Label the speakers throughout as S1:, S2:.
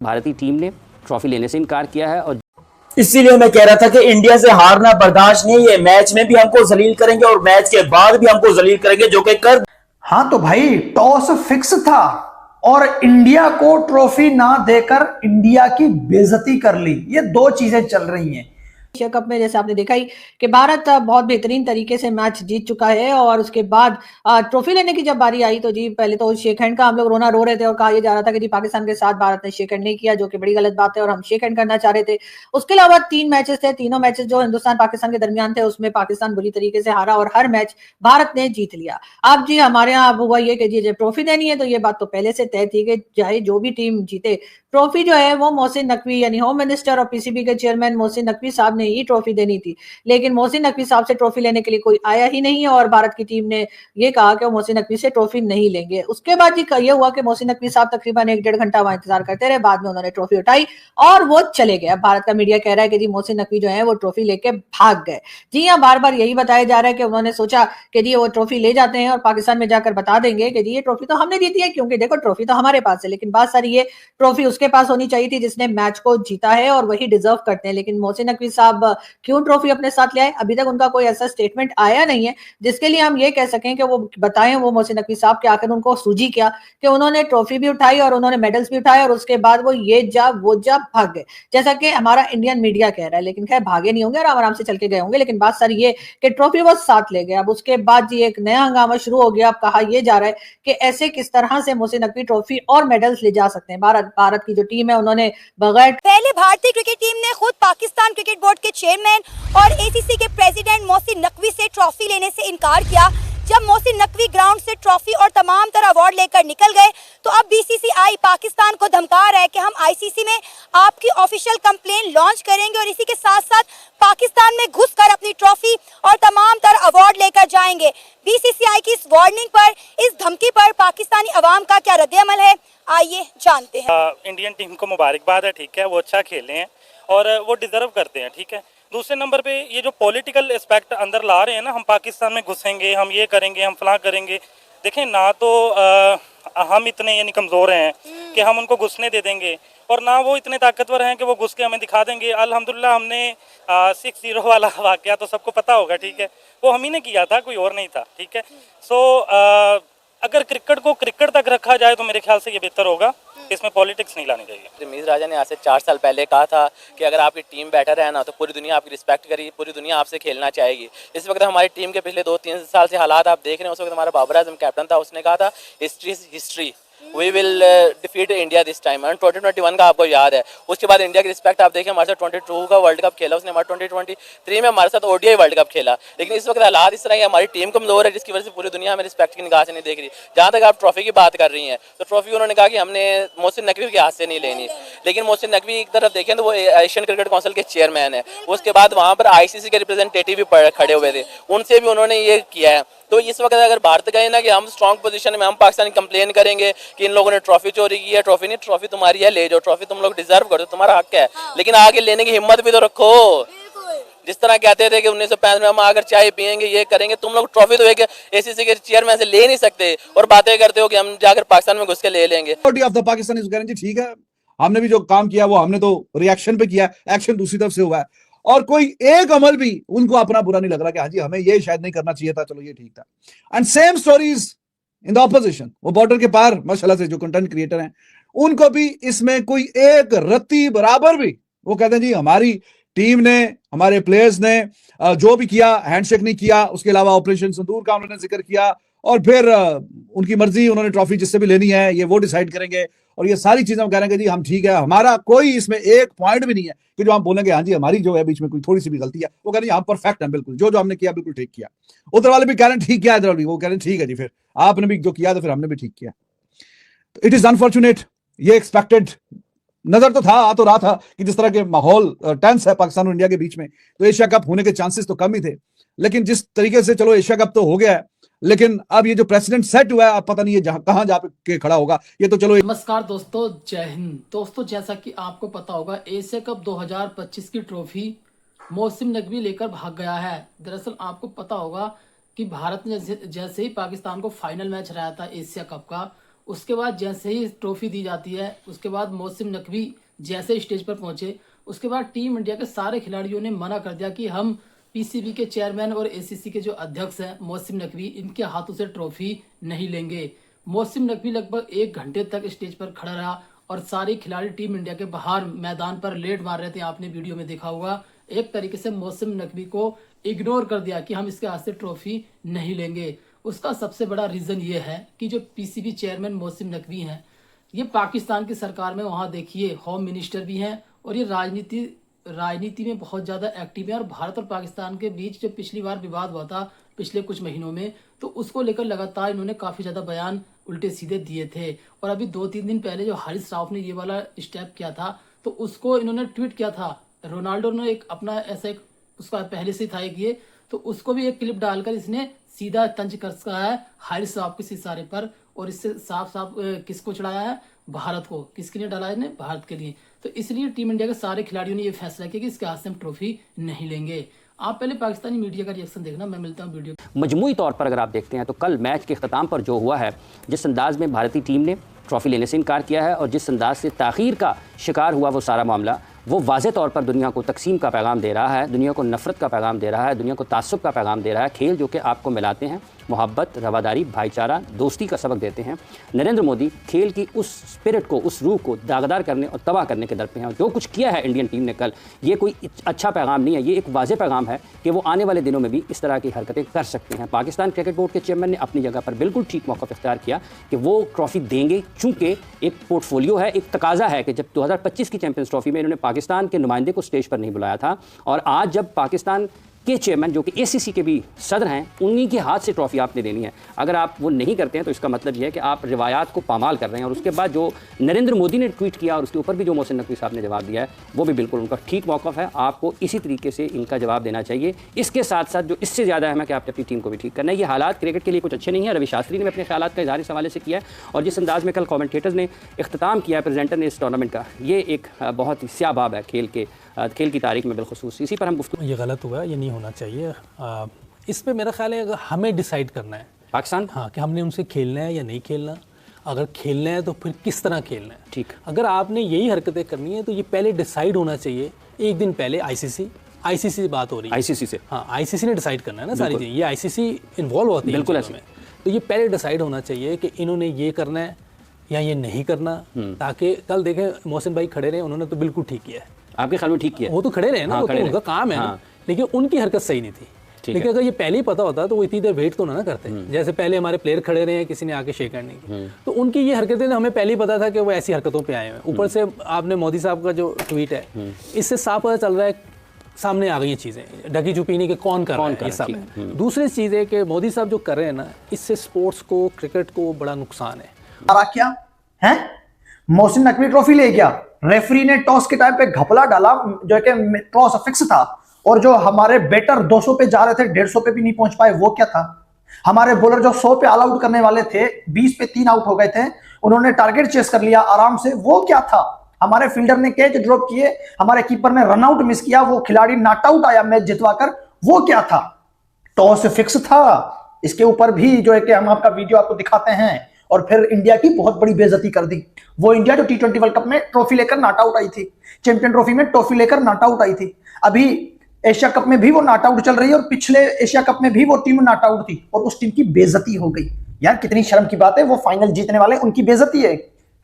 S1: भारतीय टीम ने ट्रॉफी लेने से इनकार किया है और
S2: इसीलिए मैं कह रहा था कि इंडिया से हारना बर्दाश्त नहीं, ये मैच में भी हमको जलील करेंगे और मैच के बाद भी हमको जलील करेंगे, जो कि कर।
S3: हाँ तो भाई टॉस फिक्स था और इंडिया को ट्रॉफी ना देकर इंडिया की बेइज्जती कर ली। ये दो चीजें चल रही हैं
S4: एशिया कप में। जैसे आपने देखा ही कि भारत बहुत बेहतरीन तरीके से मैच जीत चुका है और उसके बाद ट्रॉफी लेने की जब बारी आई तो जी पहले तो शेक हैंड का हम लोग रोना रो रहे थे और कहा यह जा रहा था कि जी पाकिस्तान के साथ भारत ने शेक हैंड नहीं किया, जो कि बड़ी गलत बात है और हम शेक हैंड करना चाह रहे थे। उसके अलावा 3 मैचेस थे, तीनों मैचेस जो हिंदुस्तान पाकिस्तान के दरमियान थे उसमें पाकिस्तान बुरी तरीके से हारा और हर मैच भारत ने जीत लिया। अब जी हमारे यहाँ अब हुआ ये कि जी जब ट्रॉफी देनी है तो ये बात तो पहले से तय थी कि चाहे जो भी टीम जीते, ट्रॉफी जो है वो मोहसिन नकवी यानी होम मिनिस्टर और पीसीबी के चेयरमैन मोहसिन नकवी साहब ने ही ट्रॉफी देनी थी। लेकिन मोहसिन नकवी साहब से ट्रॉफी लेने के लिए कोई आया ही नहीं और भारत की टीम ने ये कहा कि वो मोहसिन नकवी से ट्रॉफी नहीं लेंगे। उसके बाद जी ये हुआ कि मोहसिन नकवी साहब तकरीबन 1-1.5 घंटा वहां इंतजार करते रहे, बाद में उन्होंने ट्रॉफी उठाई और वो चले गए। भारत का मीडिया कह रहा है कि जी मोहसिन नकवी जो है वो ट्रॉफी लेके भाग गए। जी हाँ, बार बार यही बताया जा रहा है कि उन्होंने सोचा कि जी वो ट्रॉफी ले जाते हैं और पाकिस्तान में जाकर बता देंगे कि जी ये ट्रॉफी तो हमने जीती है, क्योंकि देखो ट्रॉफी तो हमारे पास है। लेकिन बात सारी ये ट्रॉफी उसके पास होनी चाहिए थी जिसने मैच को जीता है और वही डिजर्व करते हैं। लेकिन मोहसिन नकवी साहब क्यों ट्रॉफी अपने साथ ले आए, अभी तक उनका कोई ऐसा स्टेटमेंट आया नहीं है जिसके लिए हम ये कह सकें कि वो बताएं वो मोहसिन नकवी साहब के आखिर उनको सूझी क्या कि उन्होंने ट्रॉफी भी उठाई और उन्होंने मेडल्स भी उठाए और उसके बाद वो ये जा वो जा भाग गए, जैसा कि हमारा इंडियन मीडिया कह रहा है। लेकिन खैर भागे नहीं होंगे, आराम आराम से चल के गए होंगे। लेकिन बात सारी ये कि ट्रॉफी वो साथ ले गए। अब उसके बाद जी एक नया हंगामा शुरू हो गया। अब कहा यह जा रहा है कि ऐसे किस तरह से मोहसिन नकवी ट्रॉफी और मेडल्स ले जा सकते हैं। भारत की जो टीम है उन्होंने बगैर
S5: पहले भारतीय क्रिकेट टीम ने खुद पाकिस्तान क्रिकेट बोर्ड के चेयरमैन और एसीसी के प्रेसिडेंट मोहसिन नकवी से ट्रॉफी लेने से इनकार किया। जब मोहसिन नकवी ग्राउंड से ट्रॉफी और तमाम तरह अवार्ड लेकर निकल गए तो अब बीसीसीआई पाकिस्तान को धमका रहा है कि हम आईसीसी में आपकी ऑफिशियल कंप्लेन लॉन्च करेंगे और इसी के साथ साथ पाकिस्तान में घुसकर अपनी ट्रॉफी और तमाम तरह अवार्ड लेकर जाएंगे। बीसीसीआई की इस वार्निंग पर, इस धमकी पर पाकिस्तानी अवाम का क्या रद्द-ए-अमल है, आइए जानते हैं।
S6: इंडियन टीम को मुबारकबाद है, ठीक है, वो अच्छा खेले हैं और वो डिजर्व करते हैं, ठीक है। दूसरे नंबर पे ये जो पॉलिटिकल एस्पेक्ट अंदर ला रहे हैं ना, हम पाकिस्तान में घुसेंगे, हम ये करेंगे, हम फलां करेंगे। देखें ना तो हम इतने यानी कमज़ोर हैं कि हम उनको घुसने दे देंगे और ना वो इतने ताकतवर हैं कि वो घुस के हमें दिखा देंगे। अल्हम्दुलिल्लाह हमने 6-0 वाला वाक़या तो सबको पता होगा, ठीक है, वो हम ही ने किया था, कोई और नहीं था, ठीक है। सो अगर क्रिकेट को क्रिकेट तक रखा जाए तो मेरे ख्याल से ये बेहतर होगा, इसमें पॉलिटिक्स नहीं लानी चाहिए।
S7: रमीज राजा ने आज से 4 साल पहले कहा था कि अगर आपकी टीम बेटर है ना तो पूरी दुनिया आपकी रिस्पेक्ट करेगी, पूरी दुनिया आपसे खेलना चाहेगी। इस वक्त हमारी टीम के पिछले 2-3 साल से हालात आप देख रहे हैं। उस वक्त हमारा बाबर आजम कैप्टन था, उसने कहा था history is history, we will defeat India this time. And 2021 का आपको याद है। उसके बाद इंडिया की रिस्पेक्ट आप देखें, हमारे साथ 22 का वर्ल्ड कप खेला उसने, हमारे 2023 में हमारे साथ ओडीआई वर्ल्ड कप खेला। लेकिन इस वक्त हालात इस तरह की, हमारी टीम कमजोर है जिसकी वजह से पूरी दुनिया हमें रिस्पेक्ट की निगाह से नहीं देख रही। जहाँ तक आप ट्रॉफी की बात कर रही हैं तो ट्रॉफी उन्होंने कहा कि हमने मोहसिन नकवी के हाथ से नहीं लेनी। लेकिन मोहसिन नकवी एक तरफ देखें तो वो एशियन क्रिकेट काउंसिल के चेयरमैन है, उसके बाद वहाँ पर आईसीसी के रिप्रेजेंटेटिव भी खड़े हुए थे, उनसे भी उन्होंने ये किया है। तो इस वक्त अगर भारत गए ना कि हम स्ट्रॉन्ग पोजीशन में, हम पाकिस्तानी कंप्लेन करेंगे कि इन लोगों ने ट्रॉफी चोरी की है, ट्रॉफी नहीं, ट्रॉफी तुम्हारी है, ले जाओ, ट्रॉफी तुम लोग डिजर्व करते हो, तुम्हारा हक है। लेकिन आगे लेने की हिम्मत भी तो रखो। जिस तरह कहते थे कि 1995 में हम अगर चाय पियेंगे, ये करेंगे, तुम लोग ट्रॉफी तो एक एसीसी के चेयरमैन से ले नहीं सकते और बातें करते हो कि हम जाकर पाकिस्तान में घुस के ले लेंगे।
S8: Of the Pakistan is guarantee, ठीक है, हमने भी जो काम किया वो हमने तो रिएक्शन पे किया, एक्शन दूसरी तरफ से हुआ है और कोई एक अमल भी उनको अपना बुरा नहीं लग रहा कि हाँ जी हमें ये शायद नहीं करना चाहिए था, चलो ये ठीक था। And same stories in the opposition, वो बॉर्डर के पार माशाल्लाह से जो कंटेंट क्रिएटर हैं उनको भी इसमें कोई एक रत्ती बराबर भी वो कहते हैं जी हमारी टीम ने, हमारे प्लेयर्स ने जो भी किया, हैंडशेक नहीं किया, उसके अलावा ऑपरेशन सिंदूर का उन्होंने जिक्र किया और फिर उनकी मर्जी, उन्होंने ट्रॉफी जिससे भी लेनी है ये वो डिसाइड करेंगे और ये सारी चीजें हम कह रहे हैं कि जी हम ठीक है, हमारा कोई इसमें एक पॉइंट भी नहीं है कि जो हम बोलेंगे हाँ जी हमारी जो है बीच में कोई थोड़ी सी भी गलती है, वो कह रहे हैं हम परफेक्ट हैं, बिल्कुल जो हमने किया बिल्कुल ठीक किया। उधर वाले भी कह रहे हैं ठीक किया, इधर वाले भी वो कह रहे हैं ठीक है जी, फिर आपने भी जो किया तो फिर हमने भी ठीक किया। इट इज अनफॉर्चुनेट, ये एक्सपेक्टेड नजर तो था, आ तो रहा था कि जिस तरह के माहौल टेंस है पाकिस्तान और इंडिया के बीच में तो एशिया कप होने के चांसेस तो कम ही थे। लेकिन जिस तरीके से चलो एशिया कप तो हो गया है, लेकिन अब ये जो प्रेसिडेंट सेट हुआ है अब पता नहीं ये कहां जाके खड़ा होगा, ये तो चलो।
S9: नमस्कार दोस्तों, जय हिंद। दोस्तों जैसा कि आपको पता होगा एशिया कप 2025 की ट्रॉफी मोहसिन नकवी लेकर भाग गया है। दरअसल आपको पता होगा कि भारत ने जैसे ही पाकिस्तान को फाइनल मैच हराया था एशिया कप का, उसके बाद जैसे ही ट्रॉफी दी जाती है, उसके बाद मौसम नकवी जैसे स्टेज पर पहुंचे, उसके बाद टीम इंडिया के सारे खिलाड़ियों ने मना कर दिया कि हम पीसीबी के चेयरमैन और एसीसी के जो अध्यक्ष हैं मौसम नकवी, इनके हाथों से ट्रॉफी नहीं लेंगे। मौसम नकवी लगभग 1 घंटे तक स्टेज पर खड़ा रहा और सारे खिलाड़ी टीम इंडिया के बाहर मैदान पर लेट मार रहे थे। आपने वीडियो में देखा होगा। एक तरीके से मौसम नकवी को इग्नोर कर दिया कि हम इसके हाथ से ट्रॉफी नहीं लेंगे। उसका सबसे बड़ा रीज़न ये है कि जो पीसीबी चेयरमैन मौसम नकवी हैं, ये पाकिस्तान की सरकार में वहाँ देखिए होम मिनिस्टर भी हैं और ये राजनीति में बहुत ज़्यादा एक्टिव है। और भारत और पाकिस्तान के बीच जो पिछली बार विवाद हुआ था पिछले कुछ महीनों में, तो उसको लेकर लगातार इन्होंने काफ़ी ज़्यादा बयान उल्टे सीधे दिए थे। और अभी 2-3 दिन पहले जो हारिस राउफ ने ये वाला स्टेप किया था, तो उसको इन्होंने ट्वीट किया था। रोनाल्डो ने एक अपना ऐसा एक उसका पहले से था एक ये, तो उसको भी एक क्लिप डालकर इसने सीधा तंज कसा है हारिस राउफ के इशारे पर। और इससे साफ साफ किसको चढ़ाया है? भारत को। किसके लिए डाला है इसने? भारत के लिए। तो इसलिए टीम इंडिया के सारे खिलाड़ियों ने ये फैसला किया कि इसके हाथ से हम ट्रॉफी नहीं लेंगे। आप पहले पाकिस्तानी मीडिया का रिएक्शन देखना। मैं मिलता हूँ वीडियो।
S1: मजमूई तौर पर अगर आप देखते हैं तो कल मैच के अख्ताम पर जो हुआ है, जिस अंदाज में भारतीय टीम ने ट्रॉफी लेने से इनकार किया है और जिस अंदाज से ताख़ीर का शिकार हुआ वो सारा मामला, वो वाज़े तौर पर दुनिया को तकसीम का पैगाम दे रहा है, दुनिया को नफ़रत का पैगाम दे रहा है, दुनिया को तासुब का पैगाम दे रहा है। खेल जो कि आपको मिलाते हैं, मोहब्बत, रवादारी, भाईचारा, दोस्ती का सबक देते हैं। नरेंद्र मोदी खेल की उस स्पिरिट को, उस रूह को दागदार करने और तबाह करने के दर पे हैं। जो कुछ किया है इंडियन टीम ने कल, ये कोई अच्छा पैगाम नहीं है, ये एक वाज़े पैगाम है कि वो आने वाले दिनों में भी इस तरह की हरकतें कर सकते हैं। पाकिस्तान क्रिकेट बोर्ड के चेयरमैन ने अपनी जगह पर बिल्कुल ठीक मौक़िफ़ इख्तियार किया कि वो ट्रॉफ़ी देंगे, चूँकि एक पोर्टफोलियो है, एक तकाज़ा है कि जब 2025 की चैंपियंस ट्रॉफ़ी में इन्होंने पाकिस्तान के नुमाइंदे को स्टेज पर नहीं बुलाया था, और आज जब पाकिस्तान के चेयरमैन जो कि एसीसी के भी सदर हैं, उन्हीं के हाथ से ट्रॉफी आपने देनी है। अगर आप वो नहीं करते हैं तो इसका मतलब ये है कि आप रिवायात को पामाल कर रहे हैं। और उसके बाद जो नरेंद्र मोदी ने ट्वीट किया और उसके ऊपर भी जो मौसम नकवी साहब ने जवाब दिया है, वो भी बिल्कुल उनका ठीक मौक़िफ़ है। आपको इसी तरीके से इनका जवाब देना चाहिए। इसके साथ साथ जो इससे ज़्यादा है कि आपने अपनी टीम को भी ठीक करना है। ये हालात क्रिकेट के लिए कुछ अच्छे नहीं है। रवि शास्त्री ने अपने ख्यालात का इज़हार इस हवाले से किया है और जिस अंदाज़ में कल कॉमेंटेटर्स ने इख्तिताम किया है प्रेजेंटर ने इस टूर्नामेंट का, ये एक बहुत ही स्याबाब है खेल की तारीख में बिलखुसूस। इसी पर हम गुफ्तगू।
S10: ये गलत हुआ, ये नहीं होना चाहिए। इस पे मेरा ख्याल है हमें डिसाइड करना है
S1: पाकिस्तान,
S10: हाँ, कि हमने उनसे खेलना है या नहीं खेलना। अगर खेलना है तो फिर किस तरह खेलना है।
S1: ठीक।
S10: अगर आपने यही हरकतें करनी है तो ये पहले डिसाइड होना चाहिए। एक दिन पहले आईसीसी से बात हो रही है,
S1: आईसीसी से,
S10: हाँ, आईसीसी ने डिसाइड करना है ना सारी चीज़ें। ये आईसीसी इन्वॉल्व होती है
S1: बिल्कुल ऐसे में।
S10: तो ये पहले डिसाइड होना चाहिए कि इन्होंने ये करना है या ये नहीं करना, ताकि कल देखें मोहसिन भाई खड़े रहे, उन्होंने तो बिल्कुल ठीक किया है।
S1: आपके ख्याल में ठीक किया?
S10: वो तो खड़े रहे ना,
S1: हाँ,
S10: वो तो उनका काम है ना, लेकिन उनकी हरकत सही नहीं थी। लेकिन अगर ये पहले ही पता होता तो वो इतनी देर वेट तो ना करते। जैसे पहले हमारे प्लेयर खड़े रहे हैं, किसी ने आके शेक हैंड नहीं की, तो उनकी ये हरकतें हमें पहले ही पता था कि वो ऐसी हरकतों पे आए हैं। ऊपर से आपने मोदी साहब का जो ट्वीट है, इससे साफ पता चल रहा है, सामने आ गई हैं चीज़ें, ढकी छुपी नहीं कि कौन कर रहा है ये सब है। दूसरी चीज़ है कि मोदी साहब जो कर रहे हैं ना, इससे स्पोर्ट्स को, क्रिकेट को बड़ा नुकसान है।
S3: क्या है? मोहसिन नकवी ट्रॉफी ले गया, रेफरी ने टॉस के टाइम पे घपला डाला, जो है कि टॉस फिक्स था, और जो हमारे बैटर 200 पे जा रहे थे 150 पे भी नहीं पहुंच पाए। वो क्या था? हमारे बॉलर जो 100 पे ऑल आउट करने वाले थे, 20 पे 3 आउट हो गए थे, उन्होंने टारगेट चेस कर लिया आराम से। वो क्या था? हमारे फील्डर ने कैच ड्रॉप किए, हमारे कीपर ने रन आउट मिस किया, वो खिलाड़ी नॉट आउट आया मैच जितवाकर। वो क्या था? टॉस फिक्स था। इसके ऊपर भी जो है कि हम आपका वीडियो आपको दिखाते हैं। और फिर इंडिया की बहुत बड़ी बेइज्जती कर दी। वो इंडिया जो T20 वर्ल्ड कप में ट्रॉफी लेकर नॉट आउट आई थी, चैंपियन ट्रॉफी में ट्रॉफी लेकर नॉट आउट आई थी, अभी एशिया कप में भी वो नॉट आउट चल रही है, और पिछले एशिया कप में भी वो टीम नॉट आउट थी और उस टीम की बेइज्जती हो गई। यार कितनी शर्म की बात है। वो फाइनल जीतने वाले, उनकी बेइज्जती है।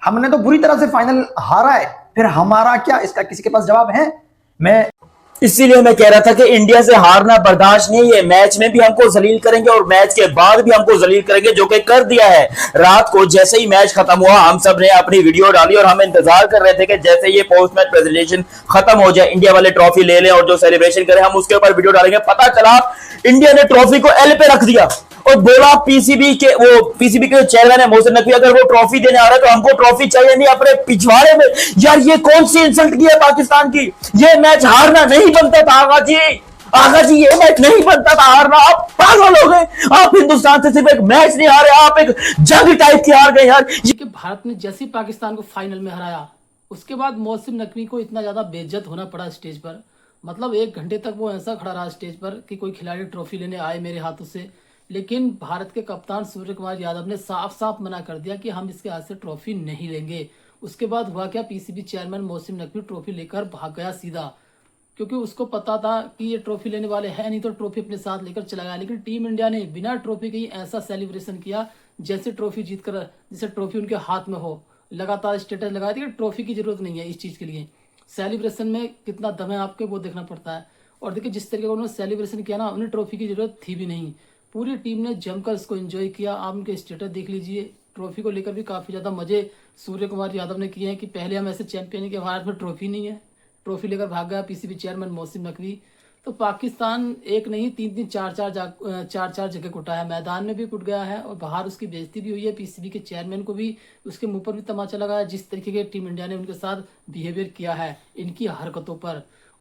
S3: हमने तो बुरी तरह से फाइनल हारा है, फिर हमारा क्या? इसका किसी के पास जवाब है? मैं
S2: इसीलिए मैं कह रहा था कि इंडिया से हारना बर्दाश्त नहीं है। मैच में भी हमको जलील करेंगे और मैच के बाद भी हमको जलील करेंगे, जो कि कर दिया है। रात को जैसे ही मैच खत्म हुआ, हम सब ने अपनी वीडियो डाली और हम इंतजार कर रहे थे कि जैसे ये पोस्ट मैच प्रेजेंटेशन खत्म हो जाए, इंडिया वाले ट्रॉफी ले लें और जो सेलिब्रेशन करें, हम उसके ऊपर वीडियो डालेंगे। पता चला इंडिया ने ट्रॉफी को एल पे रख दिया और बोला पीसीबी के चेयरमैन है मोहसिन नकवी, अगर वो ट्रॉफी देने आ रहा है तो हमको ट्रॉफी चाहिए नहीं अपने पिछवाड़े में। यार ये कौन सी इंसल्ट की है पाकिस्तान की? ये मैच हारना नहीं बनता था आगा जी, ये मैच नहीं बनता था हारना। आप पागल हो गए। आप हिंदुस्तान से सिर्फ एक मैच नहीं हारे, आप एक जंग टाइप की हार गए यार।
S9: कि भारत ने जैसे ही पाकिस्तान को फाइनल में हराया, उसके बाद मौसम नकवी को इतना ज्यादा बेइज्जत होना पड़ा स्टेज पर। मतलब 1 घंटे तक वो ऐसा खड़ा रहा स्टेज पर कि कोई खिलाड़ी ट्रॉफी लेने आए मेरे हाथों से, लेकिन भारत के कप्तान सूर्य कुमार यादव ने साफ साफ मना कर दिया कि हम इसके हाथ से ट्रॉफी नहीं लेंगे। उसके बाद हुआ क्या, PCB chairman Mohsin Naqvi trophy लेकर भाग गया सीधा, क्योंकि उसको पता था कि ये ट्रॉफी लेने वाले हैं नहीं, तो ट्रॉफी अपने साथ लेकर चला गया। लेकिन टीम इंडिया ने बिना ट्रॉफी के ही ऐसा सेलिब्रेशन किया जैसे ट्रॉफी जीतकर, जैसे ट्रॉफी उनके हाथ में हो। लगातार स्टेटस लगाया कि ट्रॉफी की जरूरत नहीं है इस चीज़ के लिए। सेलिब्रेशन में कितना दम है आपके, वो देखना पड़ता है। और देखिए जिस तरीके का उन्होंने सेलिब्रेशन किया ना, उन्हें ट्रॉफी की जरूरत थी भी नहीं। पूरी टीम ने जमकर इसको एंजॉय किया। आप उनके स्टेटस देख लीजिए, ट्रॉफी को लेकर भी काफ़ी ज़्यादा मज़े सूर्य कुमार यादव ने किए हैं कि पहले हम ऐसे चैंपियन हैं कि भारत में ट्रॉफी नहीं है, ट्रॉफी लेकर भाग गया पीसीबी चेयरमैन मोहसिन नकवी। तो पाकिस्तान एक नहीं 3-3 4-4 जगह कुटा है, मैदान में भी कुट गया है और बाहर उसकी बेइज्जती भी हुई है। पीसीबी के चेयरमैन को भी उसके मुंह पर भी तमाचा लगा है जिस तरीके के टीम इंडिया ने उनके साथ बिहेवियर किया है इनकी हरकतों पर।